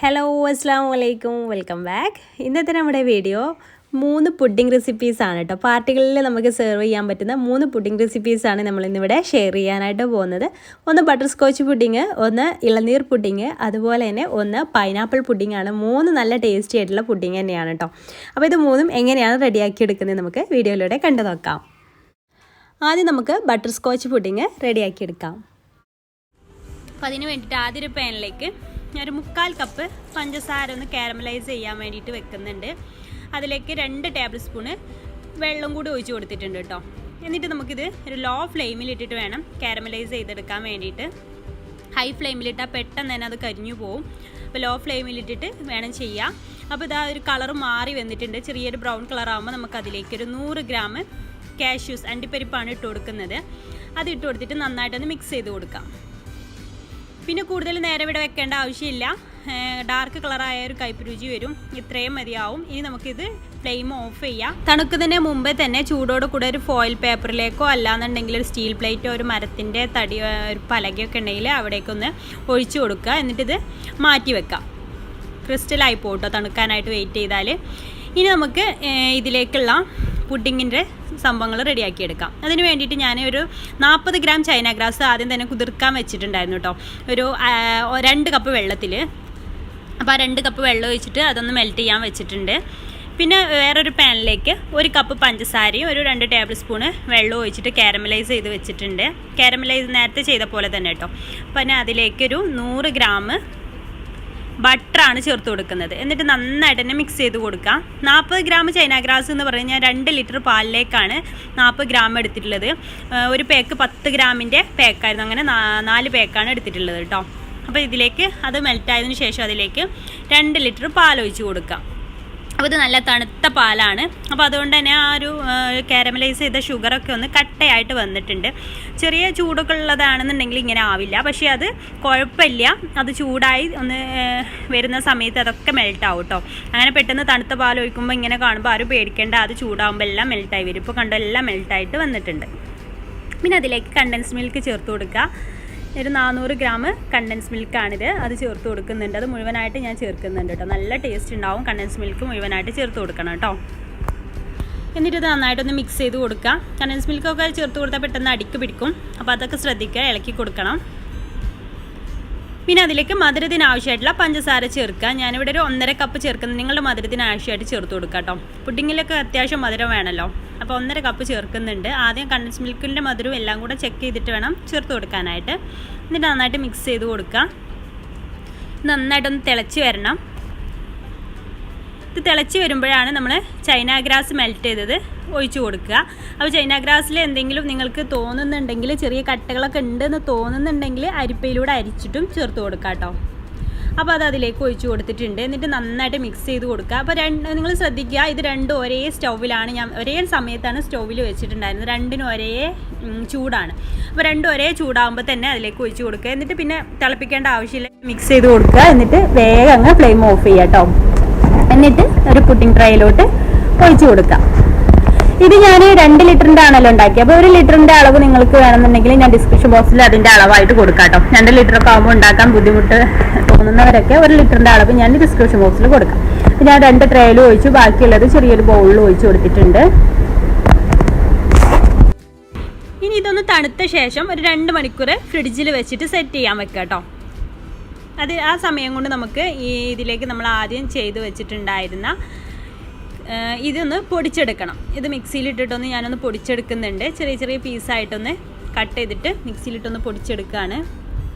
Hello അസ്സലാമു അലൈക്കും, welcome back. ഇന്നത്തെ നമ്മുടെ വീഡിയോ 3 പുഡിംഗ് റെസിപ്പീസാണ് കേട്ടോ. പാർട്ടികളിൽ നമുക്ക് സെർവ് ചെയ്യാൻ പറ്റുന്ന 3 പുഡിംഗ് റെസിപ്പീസാണ് നമ്മളിന്നിവിടെ ഷെയർ ചെയ്യാനായിട്ട് പോകുന്നത്. ഒന്ന് ബട്ടർ സ്കോച്ച് പുഡിങ്, ഒന്ന് ഇളനീർ പുഡിങ്, അതുപോലെ തന്നെ ഒന്ന് പൈനാപ്പിൾ പുഡിംഗ് ആണ്. 3 നല്ല ടേസ്റ്റി ആയിട്ടുള്ള പുഡിങ് തന്നെയാണ് കേട്ടോ. അപ്പോൾ ഇത് 3ഉം എങ്ങനെയാണ് റെഡിയാക്കി എടുക്കുന്നത് നമുക്ക് വീഡിയോയിലൂടെ കണ്ടു നോക്കാം. ആദ്യം നമുക്ക് ബട്ടർ സ്കോച്ച് പുഡിങ് റെഡിയാക്കി എടുക്കാം. അപ്പോൾ അതിന് വേണ്ടിയിട്ട് ആദ്യം ഒരു പാനിലേക്ക് ഞാനൊരു 1/4 കപ്പ് പഞ്ചസാര ഒന്ന് കാരമലൈസ് ചെയ്യാൻ വേണ്ടിയിട്ട് വെക്കുന്നുണ്ട്. അതിലേക്ക് 2 ടേബിൾ സ്പൂണ് വെള്ളം കൂടി ഒഴിച്ച് കൊടുത്തിട്ടുണ്ട് കേട്ടോ. എന്നിട്ട് നമുക്കിത് ഒരു ലോ ഫ്ലെയിമിലിട്ടിട്ട് വേണം കാരമലൈസ് ചെയ്തെടുക്കാൻ വേണ്ടിയിട്ട്. ഹൈ ഫ്ലെയിമിലിട്ടാൽ പെട്ടെന്ന് തന്നെ അത് കരിഞ്ഞു പോവും. അപ്പോൾ ലോ ഫ്ലെയിമിലിട്ടിട്ട് വേണം ചെയ്യാം. അപ്പോൾ ഇതാ ഒരു കളർ മാറി വന്നിട്ടുണ്ട്. ചെറിയൊരു ബ്രൗൺ കളർ ആകുമ്പോൾ നമുക്കതിലേക്ക് ഒരു 100 ഗ്രാം കാഷ്യൂസ് അണ്ടിപ്പരിപ്പാണ് ഇട്ട് കൊടുക്കുന്നത്. അത് ഇട്ട് കൊടുത്തിട്ട് നന്നായിട്ടൊന്ന് മിക്സ് ചെയ്ത് കൊടുക്കാം. പിന്നെ കൂടുതൽ നേരം ഇവിടെ വെക്കേണ്ട ആവശ്യമില്ല. ഡാർക്ക് കളറായ ഒരു കയ്പ്പ് രുചി വരും. ഇത്രയും മതിയാവും. ഇനി നമുക്കിത് ഫ്ലെയിം ഓഫ് ചെയ്യാം. തണുക്കുന്നതിന് മുമ്പേ തന്നെ ചൂടോട് കൂടെ ഒരു ഫോയിൽ പേപ്പറിലേക്കോ അല്ലാന്നുണ്ടെങ്കിൽ ഒരു സ്റ്റീൽ പ്ലേറ്റോ ഒരു മരത്തിൻ്റെ തടി ഒരു പലകയൊക്കെ ഉണ്ടെങ്കിൽ അവിടേക്കൊന്ന് ഒഴിച്ചു കൊടുക്കുക. എന്നിട്ടിത് മാറ്റി വെക്കാം. ക്രിസ്റ്റലായി പോട്ടോ തണുക്കാനായിട്ട് വെയിറ്റ് ചെയ്താൽ. ഇനി നമുക്ക് ഇതിലേക്കുള്ള പുഡിങ്ങിൻ്റെ സംഭവങ്ങൾ റെഡിയാക്കിയെടുക്കാം. അതിന് വേണ്ടിയിട്ട് ഞാൻ ഒരു 40 ഗ്രാം ചൈന ഗ്രാസ് ആദ്യം തന്നെ കുതിർക്കാൻ വെച്ചിട്ടുണ്ടായിരുന്നു കേട്ടോ. ഒരു 2 കപ്പ് വെള്ളത്തിൽ. അപ്പോൾ ആ 2 കപ്പ് വെള്ളം ഒഴിച്ചിട്ട് അതൊന്ന് മെൽറ്റ് ചെയ്യാൻ വെച്ചിട്ടുണ്ട്. പിന്നെ വേറൊരു പാനിലേക്ക് 1 കപ്പ് പഞ്ചസാരയും ഒരു 2 ടേബിൾ സ്പൂണ് വെള്ളം ഒഴിച്ചിട്ട് കാരമലൈസ് ചെയ്ത് വെച്ചിട്ടുണ്ട്. കാരമലൈസ് നേരത്തെ ചെയ്ത പോലെ തന്നെ കേട്ടോ. പിന്നെ അതിലേക്കൊരു 100 ഗ്രാം ബട്ടറാണ് ചേർത്ത് കൊടുക്കുന്നത്. എന്നിട്ട് നന്നായിട്ട് തന്നെ മിക്സ് ചെയ്ത് കൊടുക്കാം. 40 ഗ്രാം ചൈന ഗ്രാസ് എന്ന് പറഞ്ഞാൽ 2 ലിറ്റർ പാലിലേക്കാണ് 40 ഗ്രാം എടുത്തിട്ടുള്ളത്. ഒരു പാക്ക് 10 ഗ്രാമിൻ്റെ പാക്കായിരുന്നു. അങ്ങനെ 4 പാക്കാണ് എടുത്തിട്ടുള്ളത് കേട്ടോ. അപ്പോൾ ഇതിലേക്ക് അത് മെൽറ്റായതിനു ശേഷം അതിലേക്ക് 2 ലിറ്റർ പാൽ ഒഴിച്ച് കൊടുക്കാം. അപ്പോൾ ഇത് നല്ല തണുത്ത പാലാണ്. അപ്പോൾ അതുകൊണ്ട് തന്നെ ആ ഒരു കാരമലൈസ് ചെയ്ത ഷുഗറൊക്കെ ഒന്ന് കട്ടയായിട്ട് വന്നിട്ടുണ്ട്. ചെറിയ ചൂടൊക്കെ ഉള്ളതാണെന്നുണ്ടെങ്കിൽ ഇങ്ങനെ ആവില്ല. പക്ഷേ അത് കുഴപ്പമില്ല. അത് ചൂടായി ഒന്ന് വരുന്ന സമയത്ത് അതൊക്കെ മെൽട്ടാവും കേട്ടോ. അങ്ങനെ പെട്ടെന്ന് തണുത്ത പാൽ ഒഴിക്കുമ്പോൾ ഇങ്ങനെ കാണുമ്പോൾ ആരും പേടിക്കേണ്ട. അത് ചൂടാകുമ്പോൾ എല്ലാം മെൽട്ടായി വരും. ഇപ്പോൾ കണ്ടോ എല്ലാം മെൽട്ടായിട്ട് വന്നിട്ടുണ്ട്. പിന്നെ അതിലേക്ക് കണ്ടൻസ് മിൽക്ക് ചേർത്ത് കൊടുക്കുക. ഒരു 400 ഗ്രാം കണ്ടൻസ് മിൽക്കാണിത്. അത് ചേർത്ത് കൊടുക്കുന്നുണ്ട്. അത് മുഴുവനായിട്ട് ഞാൻ ചേർക്കുന്നുണ്ട് കേട്ടോ. നല്ല ടേസ്റ്റ് ഉണ്ടാവും. കണ്ടൻസ് മിൽക്ക് മുഴുവനായിട്ട് ചേർത്ത് കൊടുക്കണം കേട്ടോ. എന്നിട്ട് ഇത് നന്നായിട്ടൊന്ന് മിക്സ് ചെയ്ത് കൊടുക്കുക. കണ്ടൻസ് മിൽക്കൊക്കെ ചേർത്ത് കൊടുത്താൽ പെട്ടെന്ന് അടിക്ക് പിടിക്കും. അപ്പോൾ അതൊക്കെ ശ്രദ്ധിക്കുക, ഇളക്കി കൊടുക്കണം. പിന്നെ അതിലേക്ക് മധുരത്തിന് ആവശ്യമായിട്ടുള്ള പഞ്ചസാര ചേർക്കുക. ഞാനിവിടെ ഒരു 1.5 കപ്പ് ചേർക്കുന്നത്. നിങ്ങളുടെ മധുരത്തിന് ആവശ്യമായിട്ട് ചേർത്ത് കൊടുക്കുക കേട്ടോ. പുഡിങ്ങിലൊക്കെ അത്യാവശ്യം മധുരം വേണമല്ലോ. അപ്പോൾ 1.5 കപ്പ് ചേർക്കുന്നുണ്ട്. ആദ്യം കണ്ടൻസ് മിൽക്കിൻ്റെ മധുരവും എല്ലാം കൂടെ ചെക്ക് ചെയ്തിട്ട് വേണം ചേർത്ത് കൊടുക്കാനായിട്ട്. എന്നിട്ട് നന്നായിട്ട് മിക്സ് ചെയ്ത് കൊടുക്കുക. നന്നായിട്ടൊന്ന് തിളച്ച് വരണം. ഇത് തിളച്ച് വരുമ്പോഴാണ് നമ്മൾ ചൈന ഗ്രാസ് മെൽറ്റ് ചെയ്തത് ഒഴിച്ച് കൊടുക്കുക. അപ്പോൾ ചൈന ഗ്രാസിൽ എന്തെങ്കിലും നിങ്ങൾക്ക് തോന്നുന്നുണ്ടെങ്കിൽ, ചെറിയ കട്ടകളൊക്കെ ഉണ്ടെന്ന് തോന്നുന്നുണ്ടെങ്കിൽ അരിപ്പയിലൂടെ അരിച്ചിട്ടും ചേർത്ത് കൊടുക്കുക കേട്ടോ. അപ്പോൾ അത് അതിലേക്ക് ഒഴിച്ച് കൊടുത്തിട്ടുണ്ട്. എന്നിട്ട് നന്നായിട്ട് മിക്സ് ചെയ്ത് കൊടുക്കുക. അപ്പോൾ നിങ്ങൾ ശ്രദ്ധിക്കുക, ഇത് രണ്ടും ഒരേ സ്റ്റൗവിലാണ് ഞാൻ ഒരേ സമയത്താണ് സ്റ്റൗവിൽ വെച്ചിട്ടുണ്ടായിരുന്നത്. രണ്ടിനും ഒരേ ചൂടാണ്. അപ്പോൾ രണ്ടും ഒരേ ചൂടാകുമ്പോൾ തന്നെ അതിലേക്ക് ഒഴിച്ച് കൊടുക്കുക. എന്നിട്ട് പിന്നെ തിളപ്പിക്കേണ്ട ആവശ്യമില്ല. മിക്സ് ചെയ്ത് കൊടുക്കുക. എന്നിട്ട് വേഗം അങ്ങ് ഫ്ലെയിം ഓഫ് ചെയ്യുക കേട്ടോ. എന്നിട്ട് ഒരു പുഡിംഗ് ട്രേയിലോട്ട് ഒഴിച്ച് കൊടുക്കാം. ഇത് ഞാൻ 2 ലിറ്ററിൻ്റെ ആണല്ലോ ഉണ്ടാക്കി. അപ്പോൾ 1 ലിറ്ററിൻ്റെ അളവ് നിങ്ങൾക്ക് വേണമെന്നുണ്ടെങ്കിൽ ഞാൻ ഡിസ്ക്രിപ്ഷൻ ബോക്സിൽ അതിൻ്റെ അളവായിട്ട് കൊടുക്കാം കേട്ടോ. 2 ലിറ്ററൊക്കെ ആകുമ്പോൾ ഉണ്ടാക്കാൻ ബുദ്ധിമുട്ട് തോന്നുന്നവരൊക്കെ 1 ലിറ്ററിൻ്റെ അളവ് ഞാൻ ഡിസ്ക്രിപ്ഷൻ ബോക്സിൽ കൊടുക്കാം. ഞാൻ 2 ട്രേയിലും ഒഴിച്ചു. ബാക്കിയുള്ളത് ചെറിയൊരു ബൗളിൽ ഒഴിച്ച് കൊടുത്തിട്ടുണ്ട്. ഇനി ഇതൊന്ന് തണുത്ത ശേഷം ഒരു 2 മണിക്കൂർ ഫ്രിഡ്ജിൽ വെച്ചിട്ട് സെറ്റ് ചെയ്യാൻ വെക്കാം കേട്ടോ. അത് ആ സമയം കൊണ്ട് നമുക്ക് ഇതിലേക്ക് നമ്മൾ ആദ്യം ചെയ്ത് വെച്ചിട്ടുണ്ടായിരുന്ന ഇതൊന്ന് പൊടിച്ചെടുക്കണം. ഇത് മിക്സിയിലിട്ടിട്ടൊന്ന് ഞാനൊന്ന് പൊടിച്ചെടുക്കുന്നുണ്ട്. ചെറിയ ചെറിയ പീസായിട്ടൊന്ന് കട്ട് ചെയ്തിട്ട് മിക്സിയിലിട്ടൊന്ന് പൊടിച്ചെടുക്കുകയാണ്.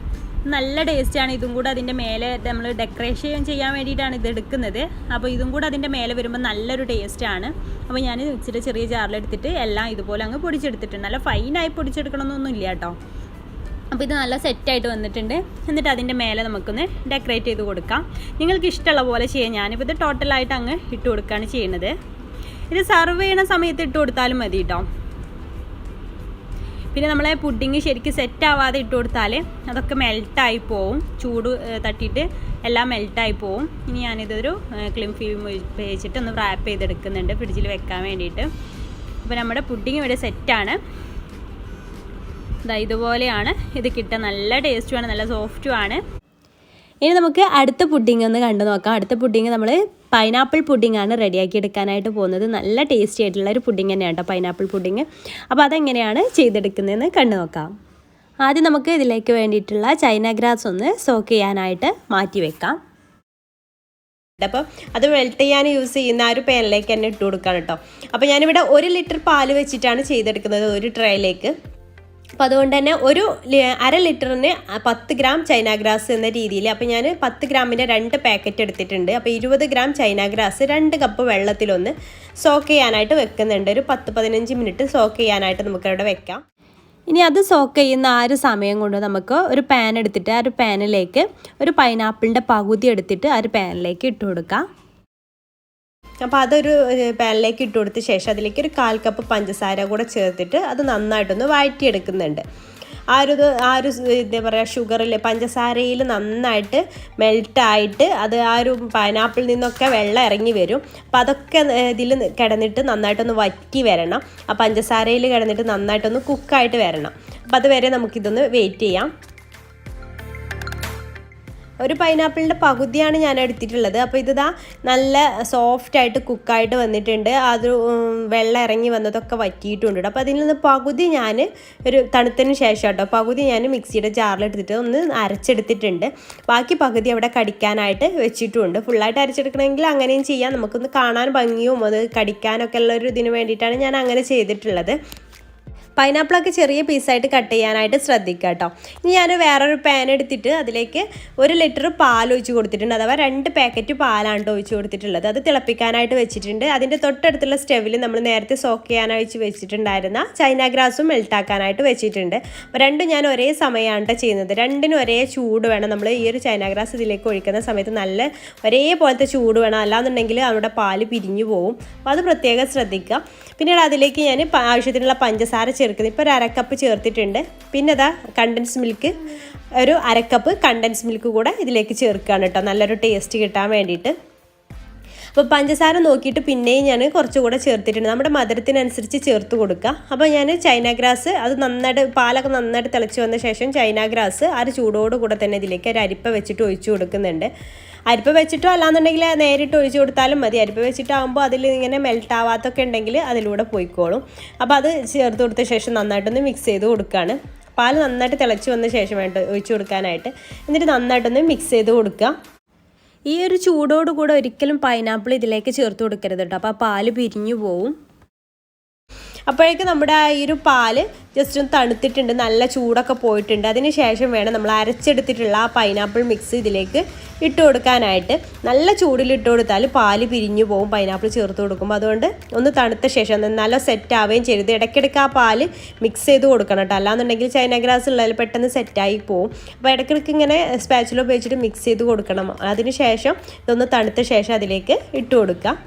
നല്ല ടേസ്റ്റാണ്. ഇതും കൂടെ അതിൻ്റെ മേലെ നമ്മൾ ഡെക്കറേഷൻ ചെയ്യാൻ വേണ്ടിയിട്ടാണ് ഇത് എടുക്കുന്നത്. അപ്പോൾ ഇതും കൂടെ അതിൻ്റെ മേലെ വരുമ്പോൾ നല്ലൊരു ടേസ്റ്റാണ്. അപ്പോൾ ഞാൻ മിക്സിയുടെ ചെറിയ ജാറിലെടുത്തിട്ട് എല്ലാം ഇതുപോലെ അങ്ങ് പൊടിച്ചെടുത്തിട്ടുണ്ട്. നല്ല ഫൈനായി പൊടിച്ചെടുക്കണമെന്നൊന്നുമില്ല കേട്ടോ. അപ്പോൾ ഇത് നല്ല സെറ്റായിട്ട് വന്നിട്ടുണ്ട്. എന്നിട്ട് അതിൻ്റെ മേലെ നമുക്കൊന്ന് ഡെക്കറേറ്റ് ചെയ്ത് കൊടുക്കാം. നിങ്ങൾക്ക് ഇഷ്ടമുള്ള പോലെ ചെയ്യാം. ഞാനിപ്പോൾ ഇത് ടോട്ടലായിട്ട് അങ്ങ് ഇട്ട് കൊടുക്കുകയാണ് ചെയ്യുന്നത്. ഇത് സർവ് ചെയ്യണ സമയത്ത് ഇട്ട് കൊടുത്താലും മതി കേട്ടോ. പിന്നെ നമ്മളെ പുഡിങ് ശരിക്കും സെറ്റ് ആവാതെ ഇട്ട് കൊടുത്താൽ അതൊക്കെ മെൽട്ടായി പോവും. ചൂട് തട്ടിയിട്ട് എല്ലാം മെൽട്ടായി പോവും. ഇനി ഞാനിതൊരു ക്ലിം ഫിലിം ഉപയോഗിച്ചിട്ട് ഒന്ന് റാപ്പ് ചെയ്തെടുക്കുന്നുണ്ട് ഫ്രിഡ്ജിൽ വെക്കാൻ വേണ്ടിയിട്ട്. അപ്പോൾ നമ്മുടെ പുഡിങ് ഇവിടെ സെറ്റാണ്. ഇതുപോലെയാണ് ഇത് കിട്ടുക. നല്ല ടേസ്റ്റുമാണ്, നല്ല സോഫ്റ്റുമാണ്. ഇനി നമുക്ക് അടുത്ത പുഡിംഗ് ഒന്ന് കണ്ടു നോക്കാം. അടുത്ത പുഡിംഗ് നമ്മൾ പൈനാപ്പിൾ പുഡിംഗ് ആണ് റെഡിയാക്കി എടുക്കാനായിട്ട് പോകുന്നത്. നല്ല ടേസ്റ്റി ആയിട്ടുള്ള ഒരു പുഡിംഗ് തന്നെയാണ് കേട്ടോ പൈനാപ്പിൾ പുഡിംഗ്. അപ്പോൾ അതെങ്ങനെയാണ് ചെയ്തെടുക്കുന്നതെന്ന് കണ്ടു നോക്കാം. ആദ്യം നമുക്ക് ഇതിലേക്ക് വേണ്ടിയിട്ടുള്ള ചൈന ഗ്രാസ് ഒന്ന് സോക്ക് ചെയ്യാനായിട്ട് മാറ്റി വെക്കാം. അപ്പോൾ അത് മെൽറ്റ് ചെയ്യാൻ യൂസ് ചെയ്യുന്ന ആ ഒരു പാനിലേക്ക് തന്നെ ഇട്ട് കൊടുക്കാം കേട്ടോ. അപ്പോൾ ഞാനിവിടെ 1 ലിറ്റർ പാല് വെച്ചിട്ടാണ് ചെയ്തെടുക്കുന്നത് ഒരു ട്രേയിലേക്ക്. അപ്പോൾ അതുകൊണ്ട് തന്നെ ഒരു 1/2 ലിറ്ററിന് 10 ഗ്രാം ചൈന ഗ്രാസ് എന്ന രീതിയിൽ. അപ്പോൾ ഞാൻ 10 ഗ്രാമിൻ്റെ 2 പാക്കറ്റ് എടുത്തിട്ടുണ്ട്. അപ്പോൾ 20 ഗ്രാം ചൈന ഗ്രാസ് 2 കപ്പ് വെള്ളത്തിലൊന്ന് സോക്ക് ചെയ്യാനായിട്ട് വെക്കുന്നുണ്ട്. ഒരു 10-15 മിനിറ്റ് സോക്ക് ചെയ്യാനായിട്ട് നമുക്കവിടെ വെക്കാം. ഇനി അത് സോക്ക് ചെയ്യുന്ന ആ ഒരു സമയം കൊണ്ട് നമുക്ക് ഒരു പാൻ എടുത്തിട്ട് ആ ഒരു പാനിലേക്ക് ഒരു പൈനാപ്പിളിൻ്റെ പകുതി എടുത്തിട്ട് ആ ഒരു പാനിലേക്ക് ഇട്ട് കൊടുക്കാം. അപ്പോൾ അതൊരു പാനിലേക്ക് ഇട്ട് കൊടുത്ത ശേഷം അതിലേക്ക് ഒരു 1/4 കപ്പ് പഞ്ചസാര കൂടെ ചേർത്തിട്ട് അത് നന്നായിട്ടൊന്ന് വഴറ്റിയെടുക്കുന്നുണ്ട്. ആ ഒരു എന്താ പറയുക ഷുഗറിൽ പഞ്ചസാരയിൽ നന്നായിട്ട് മെൽറ്റായിട്ട് അത് ആ ഒരു പൈനാപ്പിളിൽ നിന്നൊക്കെ വെള്ളം ഇറങ്ങി വരും. അപ്പോൾ അതൊക്കെ ഇതിൽ കിടന്നിട്ട് നന്നായിട്ടൊന്ന് വറ്റി വരണം. ആ പഞ്ചസാരയിൽ കിടന്നിട്ട് നന്നായിട്ടൊന്ന് കുക്കായിട്ട് വരണം. അപ്പോൾ അതുവരെ നമുക്കിതൊന്ന് വെയിറ്റ് ചെയ്യാം. ഒരു പൈനാപ്പിളിൻ്റെ പകുതിയാണ് ഞാൻ എടുത്തിട്ടുള്ളത്. അപ്പോൾ ഇതാ നല്ല സോഫ്റ്റായിട്ട് കുക്കായിട്ട് വന്നിട്ടുണ്ട്. അത് വെള്ളം ഇറങ്ങി വന്നതൊക്കെ വറ്റിയിട്ടുണ്ട്. അപ്പോൾ അതിൽ നിന്ന് പകുതി ഞാൻ ഒരു തണുത്തതിന് ശേഷം കേട്ടോ പകുതി ഞാൻ മിക്സിയുടെ ജാറിലെടുത്തിട്ട് ഒന്ന് അരച്ചെടുത്തിട്ടുണ്ട്. ബാക്കി പകുതി അവിടെ കടിക്കാനായിട്ട് വെച്ചിട്ടുമുണ്ട്. ഫുള്ളായിട്ട് അരച്ചെടുക്കണമെങ്കിൽ അങ്ങനെയും ചെയ്യാം. നമുക്കൊന്ന് കാണാൻ ഭംഗിയും അത് കടിക്കാനൊക്കെ ഉള്ളൊരു ഇതിന് വേണ്ടിയിട്ടാണ് ഞാൻ അങ്ങനെ ചെയ്തിട്ടുള്ളത്. പൈനാപ്പിളൊക്കെ ചെറിയ പീസായിട്ട് കട്ട് ചെയ്യാനായിട്ട് ശ്രദ്ധിക്കുക കേട്ടോ. ഇനി ഞാൻ വേറൊരു പാൻ എടുത്തിട്ട് അതിലേക്ക് 1 ലിറ്റർ പാൽ ഒഴിച്ച് കൊടുത്തിട്ടുണ്ട്. അഥവാ 2 പാക്കറ്റ് പാലാണ് ഒഴിച്ച് കൊടുത്തിട്ടുള്ളത്. അത് തിളപ്പിക്കാനായിട്ട് വെച്ചിട്ടുണ്ട്. അതിൻ്റെ തൊട്ടടുത്തുള്ള സ്റ്റെവിൽ നമ്മൾ നേരത്തെ സോക്ക് ചെയ്യാനായിട്ട് വെച്ചിട്ടുണ്ടായിരുന്ന ചൈന ഗ്രാസും മെൽട്ടാക്കാനായിട്ട് വെച്ചിട്ടുണ്ട്. അപ്പോൾ രണ്ടും ഞാൻ ഒരേ സമയമാണ് ചെയ്യുന്നത്. രണ്ടിനും ഒരേ ചൂട് വേണം. നമ്മൾ ഈ ഒരു ചൈന ഗ്രാസ് ഇതിലേക്ക് ഒഴിക്കുന്ന സമയത്ത് നല്ല ഒരേപോലത്തെ ചൂട് വേണം. അല്ലാന്നുണ്ടെങ്കിൽ അവിടെ പാല് പിരിഞ്ഞു പോകും. അപ്പോൾ അത് പ്രത്യേകം ശ്രദ്ധിക്കുക. പിന്നീട് അതിലേക്ക് ഞാൻ ആവശ്യത്തിനുള്ള പഞ്ചസാര ചേർക്കുന്നത്. ഇപ്പോൾ ഒരു 1/2 കപ്പ് ചേർത്തിട്ടുണ്ട്. പിന്നെ അതാ കണ്ടൻസ് മിൽക്ക് ഒരു 1/2 കപ്പ് കണ്ടൻസ് മിൽക്ക് കൂടെ ഇതിലേക്ക് ചേർക്കുകയാണ് കേട്ടോ, നല്ലൊരു ടേസ്റ്റ് കിട്ടാൻ വേണ്ടിയിട്ട്. അപ്പോൾ പഞ്ചസാര നോക്കിയിട്ട് പിന്നെയും ഞാൻ കുറച്ചുകൂടെ ചേർത്തിട്ടുണ്ട്. നമ്മുടെ മധുരത്തിനനുസരിച്ച് ചേർത്ത് കൊടുക്കുക. അപ്പോൾ ഞാൻ ചൈന ഗ്രാസ് അത് നന്നായിട്ട് പാലൊക്കെ നന്നായിട്ട് തിളച്ച് വന്ന ശേഷം ചൈന ഗ്രാസ് ആ ഒരു ചൂടോട് കൂടെ തന്നെ ഇതിലേക്ക് ഒരു അരിപ്പ വെച്ചിട്ട് ഒഴിച്ചു കൊടുക്കുന്നുണ്ട്. അരിപ്പ വെച്ചിട്ടോ അല്ലാന്നുണ്ടെങ്കിൽ നേരിട്ട് ഒഴിച്ചു കൊടുത്താലും മതി. അരിപ്പ വെച്ചിട്ടാകുമ്പോൾ അതിൽ ഇങ്ങനെ മെൽറ്റ് ആവാത്തൊക്കെ ഉണ്ടെങ്കിൽ അതിലൂടെ പോയിക്കോളും. അപ്പോൾ അത് ചേർത്ത് കൊടുത്ത ശേഷം നന്നായിട്ടൊന്ന് മിക്സ് ചെയ്ത് കൊടുക്കുകയാണ്. പാൽ നന്നായിട്ട് തിളച്ച് വന്ന ശേഷം വേണ്ട ഒഴിച്ചു കൊടുക്കാനായിട്ട്. എന്നിട്ട് നന്നായിട്ടൊന്ന് മിക്സ് ചെയ്ത് കൊടുക്കുക. ഈ ഒരു ചൂടോടുകൂടെ ഒരിക്കലും പൈനാപ്പിൾ ഇതിലേക്ക് ചേർത്ത് കൊടുക്കരുത് കേട്ടോ. അപ്പോൾ ആ പാല് പിരിഞ്ഞു പോവും. അപ്പോഴേക്ക് നമ്മുടെ ഈ ഒരു പാല് ജസ്റ്റ് ഒന്ന് തണുത്തിട്ടുണ്ട്, നല്ല ചൂടൊക്കെ പോയിട്ടുണ്ട്. അതിന് ശേഷം വേണം നമ്മൾ അരച്ചെടുത്തിട്ടുള്ള ആ പൈനാപ്പിൾ മിക്സ് ഇതിലേക്ക് ഇട്ട് കൊടുക്കാനായിട്ട്. നല്ല ചൂടിൽ ഇട്ട് കൊടുത്താൽ പാല് പിരിഞ്ഞു പോകും പൈനാപ്പിൾ ചേർത്ത് കൊടുക്കുമ്പോൾ. അതുകൊണ്ട് ഒന്ന് തണുത്ത ശേഷം നല്ല സെറ്റ് ആവുകയും ചെയ്യരുത്. ഇടയ്ക്കിടയ്ക്ക് ആ പാല് മിക്സ് ചെയ്ത് കൊടുക്കണം കേട്ടോ. അല്ലാന്നുണ്ടെങ്കിൽ ചൈന ഗ്രാസ് ഉള്ളതിൽ പെട്ടെന്ന് സെറ്റായി പോവും. അപ്പോൾ ഇടയ്ക്കിടയ്ക്ക് ഇങ്ങനെ സ്പാച്ചുല ഉപയോഗിച്ചിട്ട് മിക്സ് ചെയ്ത് കൊടുക്കണം. അതിന് ശേഷം ഇതൊന്ന് തണുത്ത ശേഷം അതിലേക്ക് ഇട്ട് കൊടുക്കുക.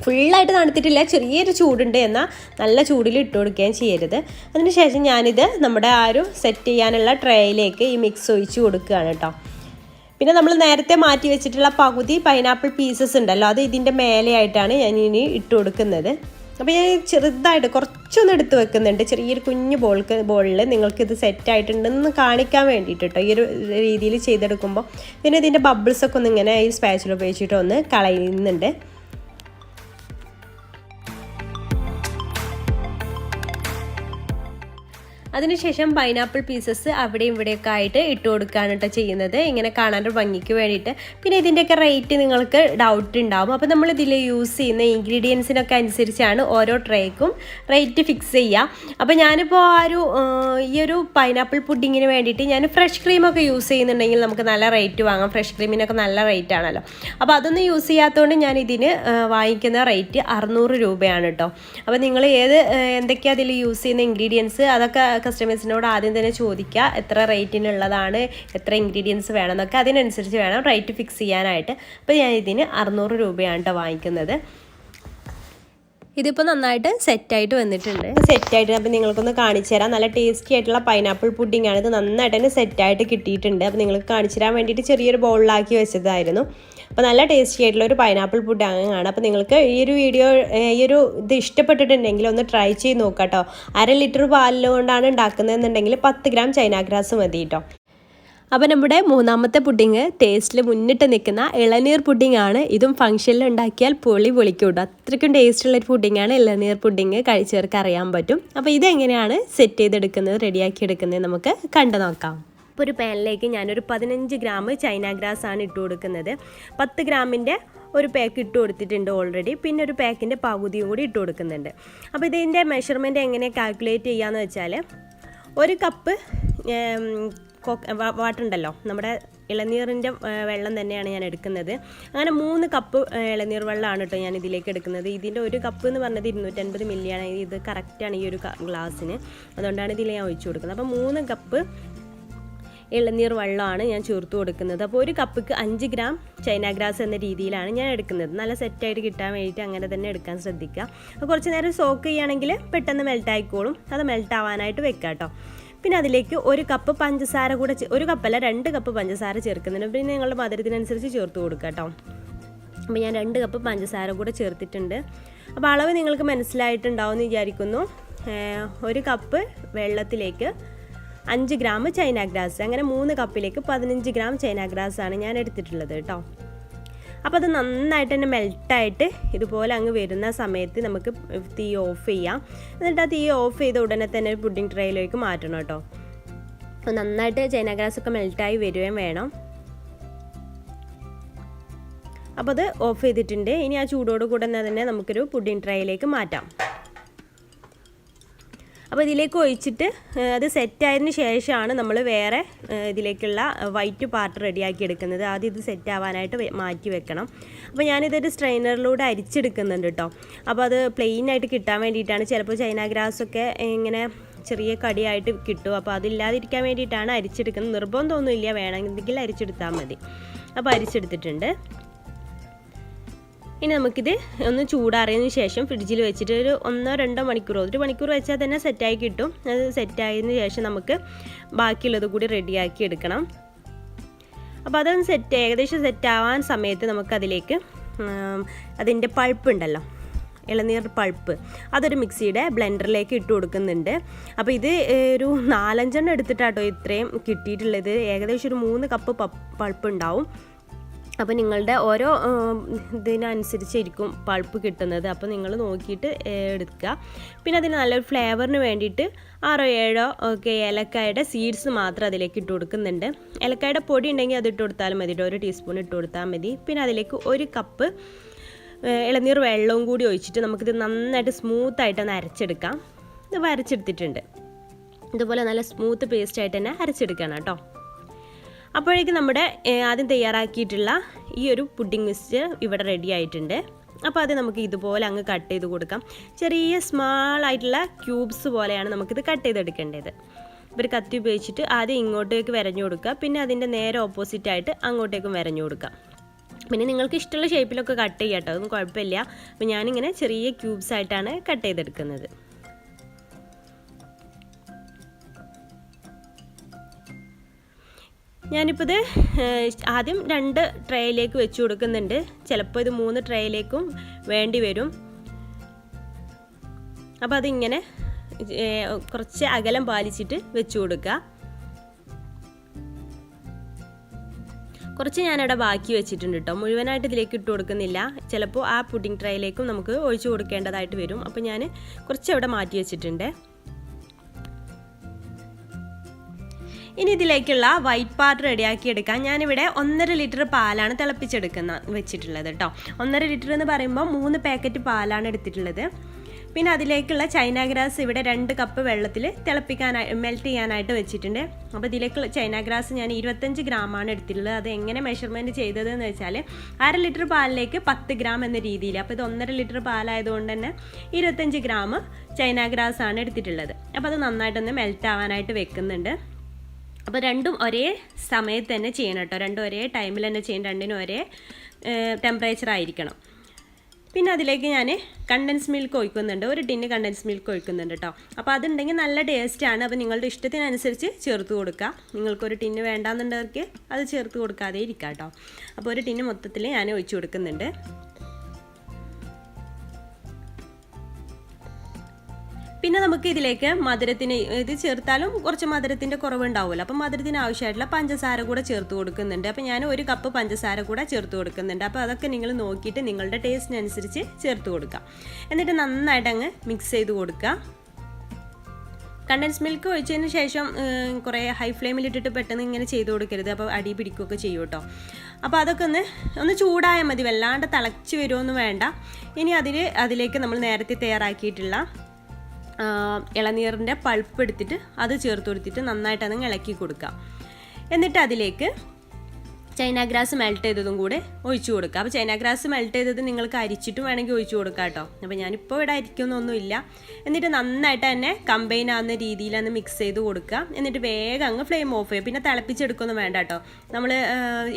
ഫുള്ളായിട്ട് തണുത്തിട്ടില്ല, ചെറിയൊരു ചൂടുണ്ട്, എന്നാൽ നല്ല ചൂടിൽ ഇട്ട് കൊടുക്കുകയും ചെയ്യരുത്. അതിന് ശേഷം ഞാനിത് നമ്മുടെ ആ ഒരു സെറ്റ് ചെയ്യാനുള്ള ട്രേയിലേക്ക് ഈ മിക്സ് ഒഴിച്ച് കൊടുക്കുകയാണ് കേട്ടോ. പിന്നെ നമ്മൾ നേരത്തെ മാറ്റി വെച്ചിട്ടുള്ള പകുതി പൈനാപ്പിൾ പീസസ് ഉണ്ടല്ലോ, അത് ഇതിൻ്റെ മേലെയായിട്ടാണ് ഞാൻ ഇനി ഇട്ട് കൊടുക്കുന്നത്. അപ്പോൾ ഞാൻ ചെറുതായിട്ട് കുറച്ചൊന്ന് എടുത്ത് വെക്കുന്നുണ്ട്, ചെറിയൊരു കുഞ്ഞു ബോളിൽ നിങ്ങൾക്കിത് സെറ്റായിട്ടുണ്ടെന്ന് കാണിക്കാൻ വേണ്ടിയിട്ട് കേട്ടോ. ഈ ഒരു രീതിയിൽ ചെയ്തെടുക്കുമ്പോൾ പിന്നെ ഇതിൻ്റെ ബബിൾസൊക്കെ ഒന്ന് ഇങ്ങനെ ഈ സ്പാച്ചിൽ ഉപയോഗിച്ചിട്ട് ഒന്ന് കളയുന്നുണ്ട്. അതിനുശേഷം പൈനാപ്പിൾ പീസസ് അവിടെയും ഇവിടെയൊക്കെ ആയിട്ട് ഇട്ട് കൊടുക്കുകയാണ് കേട്ടോ ചെയ്യുന്നത്, ഇങ്ങനെ കാണാനൊരു ഭംഗിക്ക് വേണ്ടിയിട്ട്. പിന്നെ ഇതിൻ്റെയൊക്കെ റേറ്റ് നിങ്ങൾക്ക് ഡൗട്ട് ഉണ്ടാവും. അപ്പോൾ നമ്മൾ ഇതിൽ യൂസ് ചെയ്യുന്ന ഇൻഗ്രീഡിയൻസിനൊക്കെ അനുസരിച്ചാണ് ഓരോ ട്രേക്കും റേറ്റ് ഫിക്സ് ചെയ്യുക. അപ്പോൾ ഞാനിപ്പോൾ ഈ ഒരു പൈനാപ്പിൾ പുഡിങ്ങിന് വേണ്ടിയിട്ട് ഞാൻ ഫ്രഷ് ക്രീമൊക്കെ യൂസ് ചെയ്യുന്നുണ്ടെങ്കിൽ നമുക്ക് നല്ല റേറ്റ് വാങ്ങാം. ഫ്രഷ് ക്രീമിനൊക്കെ നല്ല റേറ്റ് ആണല്ലോ. അപ്പോൾ അതൊന്നും യൂസ് ചെയ്യാത്തതുകൊണ്ട് ഞാൻ ഇതിന് വാങ്ങിക്കുന്ന റേറ്റ് 600 രൂപയാണ് കേട്ടോ. അപ്പോൾ നിങ്ങൾ എന്തൊക്കെയാണ് അതിൽ യൂസ് ചെയ്യുന്ന ഇൻഗ്രീഡിയൻസ് അതൊക്കെ കസ്റ്റമേഴ്സിനോട് ആദ്യം തന്നെ ചോദിക്കുക, എത്ര റേറ്റിനുള്ളതാണ്, എത്ര ഇൻഗ്രീഡിയൻസ് വേണമെന്നൊക്കെ. അതിനനുസരിച്ച് വേണം റേറ്റ് ഫിക്സ് ചെയ്യാനായിട്ട്. അപ്പോൾ ഞാൻ ഇതിന് 600 രൂപയാണ് കേട്ടോ വാങ്ങിക്കുന്നത്. ഇതിപ്പോൾ നന്നായിട്ട് സെറ്റായിട്ട് വന്നിട്ടുണ്ട്. അപ്പോൾ നിങ്ങൾക്കൊന്ന് കാണിച്ചു തരാം. നല്ല ടേസ്റ്റി ആയിട്ടുള്ള പൈനാപ്പിൾ പുഡിംഗ് ആണ്. ഇത് നന്നായിട്ട് തന്നെ സെറ്റായിട്ട് കിട്ടിയിട്ടുണ്ട്. അപ്പോൾ നിങ്ങൾക്ക് കാണിച്ചു തരാൻ വേണ്ടിയിട്ട് ചെറിയൊരു ബൗളിലാക്കി വെച്ചതായിരുന്നു. അപ്പോൾ നല്ല ടേസ്റ്റി ആയിട്ടുള്ള ഒരു പൈനാപ്പിൾ പുഡിംഗ് ആണ്. അപ്പോൾ നിങ്ങൾക്ക് ഈ ഒരു വീഡിയോ ഇത് ഇഷ്ടപ്പെട്ടിട്ടുണ്ടെങ്കിൽ ഒന്ന് ട്രൈ ചെയ്ത് നോക്കാം കേട്ടോ. 1/2 ലിറ്റർ പാലിൽ കൊണ്ടാണ് ഉണ്ടാക്കുന്നതെന്നുണ്ടെങ്കിൽ 10 ഗ്രാം ചൈന ഗ്രാസ് മതി കേട്ടോ. അപ്പോൾ നമ്മുടെ മൂന്നാമത്തെ പുഡിങ് ടേസ്റ്റിൽ മുന്നിട്ട് നിൽക്കുന്ന ഇളനീർ പുഡിങ്ങാണ്. ഇതും ഫംഗ്ഷനിൽ ഉണ്ടാക്കിയാൽ പൊളിക്കും കേട്ടോ. അത്രയ്ക്കും ടേസ്റ്റുള്ളൊരു പുഡിങ്ങാണ് ഇളനീർ പുഡിങ്. കഴിച്ചവർക്ക് അറിയാൻ പറ്റും. അപ്പോൾ ഇതെങ്ങനെയാണ് സെറ്റ് ചെയ്തെടുക്കുന്നത്, റെഡിയാക്കി എടുക്കുന്നത് നമുക്ക് കണ്ടു നോക്കാം. ഇപ്പോൾ ഒരു പാനിലേക്ക് ഞാനൊരു 15 ഗ്രാം ചൈന ഗ്രാസ് ആണ് ഇട്ട് കൊടുക്കുന്നത്. 10 ഗ്രാമിൻ്റെ ഒരു പാക്ക് ഇട്ട് കൊടുത്തിട്ടുണ്ട് ഓൾറെഡി. പിന്നെ ഒരു പാക്കിൻ്റെ പകുതിയും കൂടി ഇട്ട് കൊടുക്കുന്നുണ്ട്. അപ്പോൾ ഇതിൻ്റെ മെഷർമെൻറ്റ് എങ്ങനെ കാൽക്കുലേറ്റ് ചെയ്യാമെന്ന് വെച്ചാൽ, ഒരു കപ്പ് വാട്ടർ ഉണ്ടല്ലോ, നമ്മുടെ ഇളനീറിൻ്റെ വെള്ളം തന്നെയാണ് ഞാൻ എടുക്കുന്നത്. അങ്ങനെ 3 കപ്പ് ഇളനീർ വെള്ളമാണ് കേട്ടോ ഞാൻ ഇതിലേക്ക് എടുക്കുന്നത്. ഇതിൻ്റെ ഒരു കപ്പ് എന്ന് പറഞ്ഞത് 250 മില്ലിയാണ്. ഇത് കറക്റ്റാണ് ഈ ഒരു ഗ്ലാസ്സിന്, അതുകൊണ്ടാണ് ഇതിൽ ഞാൻ ഒഴിച്ചു കൊടുക്കുന്നത്. അപ്പോൾ 3 കപ്പ് ഇളനീർ വെള്ളമാണ് ഞാൻ ചേർത്ത് കൊടുക്കുന്നത്. അപ്പോൾ ഒരു കപ്പിക്ക് 5 ഗ്രാം ചൈന ഗ്രാസ് എന്ന രീതിയിലാണ് ഞാൻ എടുക്കുന്നത്. നല്ല സെറ്റായിട്ട് കിട്ടാൻ വേണ്ടിയിട്ട് അങ്ങനെ തന്നെ എടുക്കാൻ ശ്രദ്ധിക്കുക. അപ്പോൾ കുറച്ച് നേരം സോക്ക് ചെയ്യുകയാണെങ്കിൽ പെട്ടെന്ന് മെൽട്ടായിക്കോളും. അത് മെൽട്ടാവാനായിട്ട് വെക്കാം കേട്ടോ. പിന്നെ അതിലേക്ക് ഒരു കപ്പ് പഞ്ചസാര കൂടെ, ഒരു കപ്പല്ല 2 കപ്പ് പഞ്ചസാര ചേർക്കുന്നുണ്ട്. പിന്നെ നിങ്ങളുടെ മധുരത്തിനനുസരിച്ച് ചേർത്ത് കൊടുക്കുക കേട്ടോ. അപ്പോൾ ഞാൻ 2 കപ്പ് പഞ്ചസാര കൂടെ ചേർത്തിട്ടുണ്ട്. അപ്പോൾ അളവ് നിങ്ങൾക്ക് മനസ്സിലായിട്ടുണ്ടാവും എന്ന് വിചാരിക്കുന്നു. ഒരു കപ്പ് വെള്ളത്തിലേക്ക് 5 ഗ്രാം ചൈന ഗ്രാസ്, അങ്ങനെ 3 കപ്പിലേക്ക് 15 ഗ്രാം ചൈന ഗ്രാസ് ആണ് ഞാൻ എടുത്തിട്ടുള്ളത് കേട്ടോ. അപ്പോൾ അത് നന്നായിട്ട് തന്നെ മെൽട്ടായിട്ട് ഇതുപോലെ അങ്ങ് വരുന്ന സമയത്ത് നമുക്ക് തീ ഓഫ് ചെയ്യാം. എന്നിട്ട് ആ തീ ഓഫ് ചെയ്ത ഉടനെ തന്നെ ഒരു പുഡിംഗ് ട്രേയിലേക്ക് മാറ്റണം കേട്ടോ. അപ്പോൾ നന്നായിട്ട് ചൈന ഗ്രാസ് ഒക്കെ മെൽട്ടായി വരികയും വേണം. അപ്പോൾ അത് ഓഫ് ചെയ്തിട്ടുണ്ട്. ഇനി ആ ചൂടോട് കൂടെ തന്നെ നമുക്കൊരു പുഡിംഗ് ട്രേയിലേക്ക് മാറ്റാം. അപ്പോൾ ഇതിലേക്ക് ഒഴിച്ചിട്ട് അത് സെറ്റായതിന് ശേഷമാണ് നമ്മൾ വേറെ ഇതിലേക്കുള്ള വൈറ്റ് പാർട്ട് റെഡിയാക്കി എടുക്കുന്നത്. ആദ്യം ഇത് സെറ്റ് ആവാനായിട്ട് മാറ്റി വെക്കണം. അപ്പോൾ ഞാനിതൊരു സ്ട്രെയിനറിലൂടെ അരിച്ചെടുക്കുന്നുണ്ട് കേട്ടോ. അപ്പോൾ അത് പ്ലെയിൻ ആയിട്ട് കിട്ടാൻ വേണ്ടിയിട്ടാണ്. ചിലപ്പോൾ ചൈന ഗ്രാസൊക്കെ ഇങ്ങനെ ചെറിയ കടിയായിട്ട് കിട്ടും. അപ്പോൾ അതില്ലാതിരിക്കാൻ വേണ്ടിയിട്ടാണ് അരിച്ചെടുക്കുന്നത്. നിർബന്ധമൊന്നുമില്ല, വേണമെങ്കിൽ അരിച്ചെടുത്താൽ മതി. അപ്പോൾ അരിച്ചെടുത്തിട്ടുണ്ട്. ഇനി നമുക്കിത് ഒന്ന് ചൂടാറിയതിന് ശേഷം ഫ്രിഡ്ജിൽ വെച്ചിട്ട് ഒരു 1-2 മണിക്കൂറോ, 1 മണിക്കൂർ വെച്ചാൽ തന്നെ സെറ്റായി കിട്ടും. അത് സെറ്റായതിന് ശേഷം നമുക്ക് ബാക്കിയുള്ളത് കൂടി റെഡിയാക്കി എടുക്കണം. അപ്പോൾ അതൊന്ന് ഏകദേശം സെറ്റാവാൻ സമയത്ത് നമുക്കതിലേക്ക് അതിൻ്റെ പൾപ്പ് ഉണ്ടല്ലോ, ഇളനീർ പൾപ്പ്, അതൊരു മിക്സിയുടെ ബ്ലെൻഡറിലേക്ക് ഇട്ട് കൊടുക്കുന്നുണ്ട്. അപ്പോൾ ഇത് ഒരു 4-5 എടുത്തിട്ടാട്ടോ ഇത്രയും കിട്ടിയിട്ടുള്ളത്. ഏകദേശം ഒരു 3 കപ്പ് പൾപ്പ് ഉണ്ടാവും. അപ്പോൾ നിങ്ങളുടെ ഓരോ ഇതിനനുസരിച്ചിരിക്കും പൾപ്പ് കിട്ടുന്നത്. അപ്പോൾ നിങ്ങൾ നോക്കിയിട്ട് എടുക്കുക. പിന്നെ അതിന് നല്ലൊരു ഫ്ലേവറിന് വേണ്ടിയിട്ട് 6-7 ഒക്കെ ഏലക്കായുടെ സീഡ്സ് മാത്രം അതിലേക്ക് ഇട്ട് കൊടുക്കുന്നുണ്ട്. ഏലക്കായുടെ പൊടി ഉണ്ടെങ്കിൽ അത് ഇട്ട് കൊടുത്താലും മതി, 1 ടീസ്പൂൺ ഇട്ട് കൊടുത്താൽ മതി. പിന്നെ അതിലേക്ക് 1 കപ്പ് ഇളനീർ വെള്ളവും കൂടി ഒഴിച്ചിട്ട് നമുക്കിത് നന്നായിട്ട് സ്മൂത്തായിട്ടൊന്ന് അരച്ചെടുക്കാം. ഇത് അരച്ചെടുത്തിട്ടുണ്ട്. ഇതുപോലെ നല്ല സ്മൂത്ത് പേസ്റ്റായിട്ട് തന്നെ അരച്ചെടുക്കണം കേട്ടോ. അപ്പോഴേക്കും നമ്മുടെ ആദ്യം തയ്യാറാക്കിയിട്ടുള്ള ഈ ഒരു പുഡിംഗ് മിക്സ്ചർ ഇവിടെ റെഡി ആയിട്ടുണ്ട്. അപ്പോൾ അത് നമുക്ക് ഇതുപോലെ അങ്ങ് കട്ട് ചെയ്ത് കൊടുക്കാം. ചെറിയ സ്മാൾ ആയിട്ടുള്ള ക്യൂബ്സ് പോലെയാണ് നമുക്കിത് കട്ട് ചെയ്തെടുക്കേണ്ടത്. ഒരു കത്തി ഉപയോഗിച്ചിട്ട് ആദ്യം ഇങ്ങോട്ടേക്ക് വരഞ്ഞു കൊടുക്കുക. പിന്നെ അതിൻ്റെ നേരെ ഓപ്പോസിറ്റായിട്ട് അങ്ങോട്ടേക്കും വരഞ്ഞു കൊടുക്കുക. പിന്നെ നിങ്ങൾക്ക് ഇഷ്ടമുള്ള ഷേപ്പിലൊക്കെ കട്ട് ചെയ്യാം കേട്ടോ, അതൊന്നും കുഴപ്പമില്ല. അപ്പോൾ ഞാനിങ്ങനെ ചെറിയ ക്യൂബ്സ് ആയിട്ടാണ് കട്ട് ചെയ്തെടുക്കുന്നത്. ഞാനിപ്പോൾ ഇത് ആദ്യം 2 ട്രേയിലേക്ക് വെച്ച് കൊടുക്കുന്നുണ്ട്. ചിലപ്പോൾ ഇത് 3 ട്രേയിലേക്കും വേണ്ടി വരും. അപ്പോൾ അതിങ്ങനെ കുറച്ച് അകലം പാലിച്ചിട്ട് വെച്ച് കൊടുക്കുക. കുറച്ച് ഞാനവിടെ ബാക്കി വെച്ചിട്ടുണ്ട് കേട്ടോ, മുഴുവനായിട്ട് ഇതിലേക്ക് ഇട്ട് കൊടുക്കുന്നില്ല. ചിലപ്പോൾ ആ പുഡിംഗ് ട്രേയിലേക്കും നമുക്ക് ഒഴിച്ചു കൊടുക്കേണ്ടതായിട്ട് വരും. അപ്പോൾ ഞാൻ കുറച്ച് അവിടെ മാറ്റി വെച്ചിട്ടുണ്ട്. ഇനി ഇതിലേക്കുള്ള വൈറ്റ് പാർട്ട് റെഡിയാക്കി എടുക്കാം. ഞാനിവിടെ 1.5 ലിറ്റർ പാലാണ് വെച്ചിട്ടുള്ളത് കേട്ടോ. 1.5 ലിറ്റർ എന്ന് പറയുമ്പോൾ 3 പാക്കറ്റ് പാലാണ് എടുത്തിട്ടുള്ളത്. പിന്നെ അതിലേക്കുള്ള ചൈന ഗ്രാസ് ഇവിടെ 2 കപ്പ് വെള്ളത്തിൽ മെൽറ്റ് ചെയ്യാനായിട്ട് വെച്ചിട്ടുണ്ട്. അപ്പോൾ ഇതിലേക്കുള്ള ചൈന ഗ്രാസ് ഞാൻ 25 ഗ്രാമാണ് എടുത്തിട്ടുള്ളത്. അത് എങ്ങനെ മെഷർമെൻറ്റ് ചെയ്തതെന്ന് വെച്ചാൽ 1/2 ലിറ്റർ പാലിലേക്ക് 10 ഗ്രാം എന്ന രീതിയിൽ. അപ്പോൾ ഇത് 1.5 ലിറ്റർ പാലായതുകൊണ്ട് തന്നെ 25 ഗ്രാം ചൈന ഗ്രാസ് ആണ് എടുത്തിട്ടുള്ളത്. അപ്പോൾ അത് നന്നായിട്ടൊന്ന് മെൽറ്റ് ആവാനായിട്ട് വെക്കുന്നുണ്ട്. അപ്പോൾ രണ്ടും ഒരേ സമയത്ത് തന്നെ ചെയ്യണം കേട്ടോ. രണ്ടും ഒരേ ടൈമിൽ തന്നെ ചെയ്യണം. രണ്ടിനും ഒരേ ടെമ്പറേച്ചർ ആയിരിക്കണം. പിന്നെ അതിലേക്ക് ഞാൻ കണ്ടൻസ് മിൽക്ക് ഒഴിക്കുന്നുണ്ട്. 1 ടിന്ന് കണ്ടൻസ് മിൽക്ക് ഒഴിക്കുന്നുണ്ട് കേട്ടോ. അപ്പോൾ അതുണ്ടെങ്കിൽ നല്ല ടേസ്റ്റാണ്. അപ്പോൾ നിങ്ങളുടെ ഇഷ്ടത്തിനനുസരിച്ച് ചേർത്ത് കൊടുക്കുക. നിങ്ങൾക്കൊരു ടിന്ന് വേണ്ടാന്നുണ്ടെങ്കിൽ അത് ചേർത്ത് കൊടുക്കാതെ ഇരിക്കുക കേട്ടോ. അപ്പോൾ 1 ടിന്ന് മൊത്തത്തിൽ ഞാൻ ഒഴിച്ചു കൊടുക്കുന്നുണ്ട്. പിന്നെ നമുക്ക് ഇതിലേക്ക് മധുരത്തിന് ഇത് ചേർത്താലും കുറച്ച് മധുരത്തിൻ്റെ കുറവുണ്ടാവുമല്ലോ. അപ്പം മധുരത്തിന് ആവശ്യമായിട്ടുള്ള പഞ്ചസാര കൂടെ ചേർത്ത് കൊടുക്കുന്നുണ്ട്. അപ്പോൾ ഞാൻ 1 കപ്പ് പഞ്ചസാര കൂടെ ചേർത്ത് കൊടുക്കുന്നുണ്ട്. അപ്പോൾ അതൊക്കെ നിങ്ങൾ നോക്കിയിട്ട് നിങ്ങളുടെ ടേസ്റ്റിനനുസരിച്ച് ചേർത്ത് കൊടുക്കാം. എന്നിട്ട് നന്നായിട്ട് അങ്ങ് മിക്സ് ചെയ്ത് കൊടുക്കുക. കണ്ടൻസ് മിൽക്ക് ഒഴിച്ചതിന് ശേഷം കുറേ ഹൈ ഫ്ലെയിമിലിട്ടിട്ട് പെട്ടെന്ന് ഇങ്ങനെ ചെയ്ത് കൊടുക്കരുത്, അപ്പോൾ അടി പിടിക്കുകയൊക്കെ ചെയ്യും കേട്ടോ. അപ്പോൾ അതൊക്കെ ഒന്ന് ചൂടായാൽ മതി, വല്ലാണ്ട് തിളച്ച് വരുമൊന്നും വേണ്ട. ഇനി അതിലേക്ക് നമ്മൾ നേരത്തെ തയ്യാറാക്കിയിട്ടുള്ള ഇളനീറിൻ്റെ പൾപ്പ് എടുത്തിട്ട് അത് ചേർത്ത് കൊടുത്തിട്ട് നന്നായിട്ടൊന്ന് ഇളക്കി കൊടുക്കാം. എന്നിട്ട് അതിലേക്ക് ചൈന ഗ്രാസ് മെൽറ്റ് ചെയ്തതും കൂടെ ഒഴിച്ചു കൊടുക്കുക. അപ്പോൾ ചൈന ഗ്രാസ് മെൽറ്റ് ചെയ്തത് നിങ്ങൾക്ക് അരിച്ചിട്ടും വേണമെങ്കിൽ ഒഴിച്ചു കൊടുക്കാം കേട്ടോ. അപ്പോൾ ഞാനിപ്പോൾ ഇവിടെ അരിക്കുന്നൊന്നുമില്ല. എന്നിട്ട് നന്നായിട്ട് തന്നെ കമ്പൈൻ ആവുന്ന രീതിയിൽ ഒന്ന് മിക്സ് ചെയ്ത് കൊടുക്കുക. എന്നിട്ട് വേഗം അങ്ങ് ഫ്ലെയിം ഓഫ് ചെയ്യുക. പിന്നെ തിളപ്പിച്ചെടുക്കൊന്നും വേണ്ട കേട്ടോ. നമ്മൾ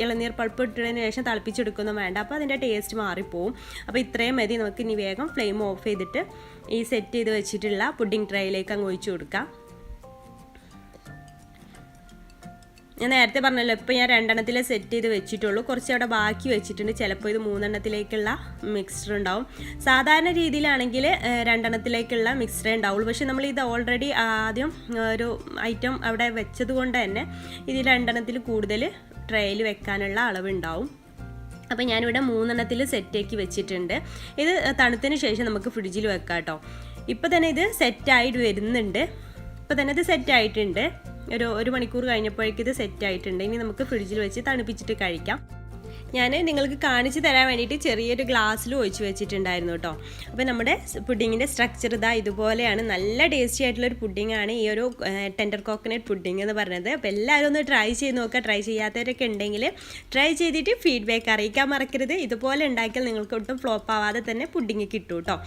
ഇളനീർ പൾപ്പ് ഇട്ടതിന് ശേഷം തിളപ്പിച്ചെടുക്കൊന്നും വേണ്ട, അപ്പോൾ അതിൻ്റെ ടേസ്റ്റ് മാറിപ്പോവും. അപ്പോൾ ഇത്രയും മതി. നമുക്ക് ഇനി വേഗം ഫ്ലെയിം ഓഫ് ചെയ്തിട്ട് ഈ സെറ്റ് ചെയ്ത് വെച്ചിട്ടുള്ള പുഡിംഗ് ട്രേയിലേക്ക് അങ്ങ് ഒഴിച്ചു കൊടുക്കാം. ഞാൻ നേരത്തെ പറഞ്ഞല്ലോ, ഇപ്പോൾ ഞാൻ 2 എണ്ണത്തിൽ സെറ്റ് ചെയ്ത് വെച്ചിട്ടുള്ളൂ. കുറച്ച് അവിടെ ബാക്കി വെച്ചിട്ടുണ്ട്. ചിലപ്പോൾ ഇത് 3 എണ്ണത്തിലേക്കുള്ള മിക്സ്ചർ ഉണ്ടാവും. സാധാരണ രീതിയിലാണെങ്കിൽ 2 എണ്ണത്തിലേക്കുള്ള മിക്സ്ചറേ ഉണ്ടാവുള്ളൂ. പക്ഷേ നമ്മൾ ഇത് ഓൾറെഡി ആദ്യം ഒരു ഐറ്റം അവിടെ വെച്ചത് കൊണ്ട് തന്നെ ഇതിൽ 2 എണ്ണത്തിൽ കൂടുതൽ ട്രേയിൽ വെക്കാനുള്ള അളവുണ്ടാവും. അപ്പോൾ ഞാനിവിടെ 3 എണ്ണത്തിൽ സെറ്റാക്കി വെച്ചിട്ടുണ്ട്. ഇത് തണുത്തതിന് ശേഷം നമുക്ക് ഫ്രിഡ്ജിൽ വെക്കാം കേട്ടോ. ഇപ്പോൾ തന്നെ ഇത് സെറ്റായിട്ട് വരുന്നുണ്ട്. ഇപ്പോൾ തന്നെ ഇത് സെറ്റായിട്ടുണ്ട്. ഒരു മണിക്കൂർ കഴിഞ്ഞപ്പോഴേക്കും ഇത് സെറ്റായിട്ടുണ്ട്. ഇനി നമുക്ക് ഫ്രിഡ്ജിൽ വെച്ച് തണുപ്പിച്ചിട്ട് കഴിക്കാം. ഞാൻ നിങ്ങൾക്ക് കാണിച്ചു തരാൻ വേണ്ടിയിട്ട് ചെറിയൊരു ഗ്ലാസ്സിൽ ഒഴിച്ച് വെച്ചിട്ടുണ്ടായിരുന്നു കേട്ടോ. അപ്പോൾ നമ്മുടെ പുഡിങ്ങിൻ്റെ സ്ട്രക്ചർ ഇതുപോലെയാണ്. നല്ല ടേസ്റ്റി ആയിട്ടുള്ളൊരു പുഡിങ്ങാണ് ഈ ഒരു ടെൻഡർ കോക്കനട്ട് പുഡിങ് എന്ന് പറയുന്നത്. അപ്പോൾ എല്ലാവരും ഒന്ന് ട്രൈ ചെയ്ത് നോക്കുക. ട്രൈ ചെയ്യാത്തവരൊക്കെ ഉണ്ടെങ്കിൽ ട്രൈ ചെയ്തിട്ട് ഫീഡ്ബാക്ക് അറിയിക്കാൻ മറക്കരുത്. ഇതുപോലെ ഉണ്ടാക്കിയാൽ നിങ്ങൾക്ക് ഒട്ടും ഫ്ലോപ്പ് ആവാതെ തന്നെ പുഡിങ് കിട്ടും കേട്ടോ.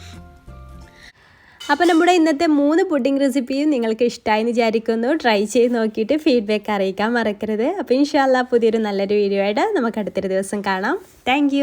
അപ്പോൾ നമ്മുടെ ഇന്നത്തെ 3 പുഡിംഗ് റെസിപ്പിയും നിങ്ങൾക്ക് ഇഷ്ടമായി എന്ന് വിചാരിക്കുന്നു. ട്രൈ ചെയ്ത് നോക്കിയിട്ട് ഫീഡ്ബാക്ക് അറിയിക്കാൻ മറക്കരുത്. അപ്പോൾ ഇൻഷാ അല്ലാഹ് പുതിയൊരു നല്ലൊരു വീഡിയോ ആയിട്ട് നമുക്ക് അടുത്തൊരു ദിവസം കാണാം. താങ്ക്